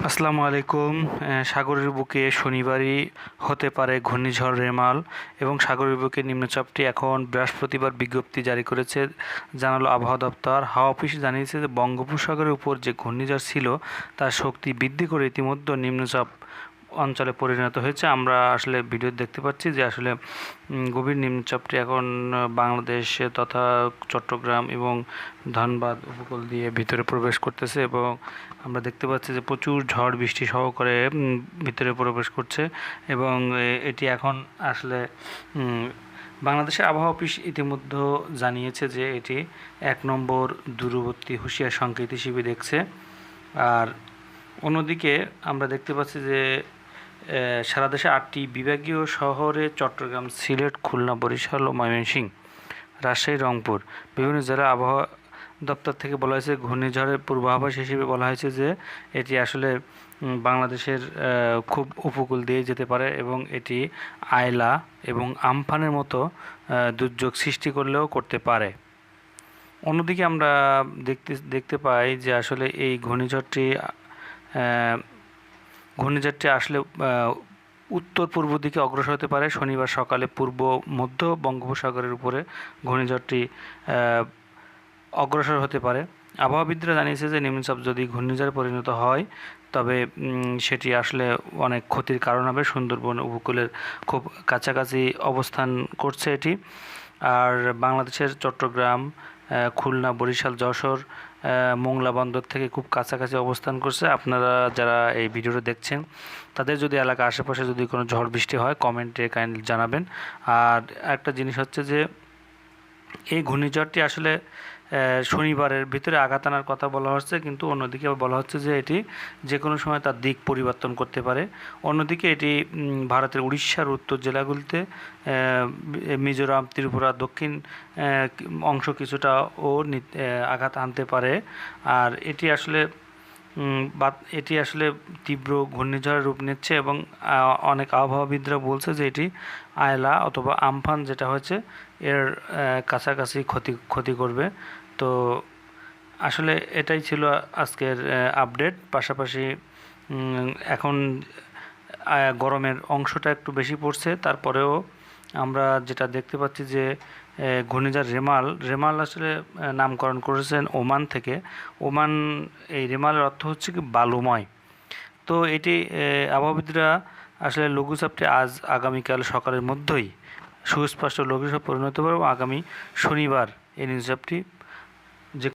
আসসালামু আলাইকুম। সাগরের বুকে শনিবারই হতে পারে ঘূর্ণিঝড় রেমাল এবং সাগরের বুকে নিম্নচাপটি এখন বৃহস্পতিবার বিজ্ঞপ্তি জারি করেছে জানালো আবহাওয়া দপ্তর। হাওয়া অফিস জানিয়েছে যে বঙ্গোপসাগরের উপর যে ঘূর্ণিঝড় ছিল তার শক্তি বৃদ্ধি করে ইতিমধ্যে নিম্নচাপ অঞ্চলে পরিণত হয়েছে। আমরা আসলে ভিডিও দেখতে পাচ্ছি যে আসলে গভীর নিম্নচাপটি এখন বাংলাদেশ তথা চট্টগ্রাম এবং ধানবাদ উপকূল দিয়ে ভিতরে প্রবেশ করতেছে এবং আমরা দেখতে পাচ্ছি যে প্রচুর ঝড় বৃষ্টি সহকারে ভিতরে প্রবেশ করছে এবং এটি এখন আসলে বাংলাদেশের আবহাওয়া অফিস ইতিমধ্যে জানিয়েছে যে এটি 1 নম্বর দূরবর্তী হুঁশিয়ার সংকেত হিসেবে দেখছে। আর অন্যদিকে আমরা দেখতে পাচ্ছি যে সারা দেশে 8টি বিভাগীয় শহরে চট্টগ্রাম, সিলেট, খুলনা, বরিশাল ও ময়মনসিংহ, রাজশাহী, রংপুর বিভিন্ন জেলা আবহাওয়া দপ্তর থেকে বলা হয়েছে ঘূর্ণিঝড়ের পূর্বাভাস হিসেবে বলা হয়েছে যে এটি আসলে বাংলাদেশের খুব উপকূল দিয়ে যেতে পারে এবং এটি আয়লা এবং আমফানের মতো দুর্যোগ সৃষ্টি করলেও করতে পারে। অন্যদিকে আমরা দেখতে পাই যে আসলে এই ঘূর্ণিঝড়টি আসলে উত্তর পূর্ব দিকে অগ্রসর হতে পারে। শনিবার সকালে পূর্ব মধ্য বঙ্গোপসাগরের উপরে ঘূর্ণিঝড়টি অগ্রসর হতে পারে। আবহাওয়াবিদরা জানিয়েছে যে নিম্নচাপ যদি ঘূর্ণিঝড়ে পরিণত হয় তবে সেটি আসলে অনেক ক্ষতির কারণ হবে। সুন্দরবন উপকূলের খুব কাছাকাছি অবস্থান করছে এটি। আর বাংলাদেশের চট্টগ্রাম, খুলনা, বরিশাল, যশোর, মোংলা বন্দর থেকে খুব কাছাকাছি অবস্থান করছে। আপনারা যারা এই ভিডিওটা দেখছেন তাদের যদি এলাকা আশেপাশে যদি কোনো ঝড় বৃষ্টি হয় কমেন্টে কাইন্ডলি জানাবেন। আর একটা জিনিস হচ্ছে যে এই ঘূর্ণিঝড়টি আসলে শনিবারের ভিতরে আঘাত আনার কথা বলা হচ্ছে, কিন্তু অন্যদিকে বলা হচ্ছে যে এটি যে কোনো সময় তার দিক পরিবর্তন করতে পারে। অন্যদিকে এটি ভারতের উড়িষ্যার উত্তর জেলাগুলিতে, মিজোরাম, ত্রিপুরা দক্ষিণ অংশ কিছুটা আঘাত আনতে পারে। আর এটি আসলে তীব্র ঘূর্ণিঝড়ের রূপ নিচ্ছে এবং অনেক আবহাওয়াবিদরা বলছে যে এটি আয়লা অথবা আমফান যেটা হচ্ছে এর কাছাকাছি ক্ষতি করবে। তো আসলে এটাই ছিল আজকের আপডেট। পাশাপাশি এখন গরমের অংশটা একটু বেশি পড়ছে, তারপরেও আমরা যেটা দেখতে পাচ্ছি যে ঘূর্ণিঝড় রেমাল আসলে নামকরণ করেছেন ওমান থেকে। ওমান, এই রেমালের অর্থ হচ্ছে কি বালুময়। তো এটি আবহাওয়াবিদরা আসলে লঘুচাপটি আগামীকাল সকালের মধ্যেই সুস্পষ্ট লঘুচাপে পরিণত হবে এবং আগামী শনিবার এই নিম্নচাপটি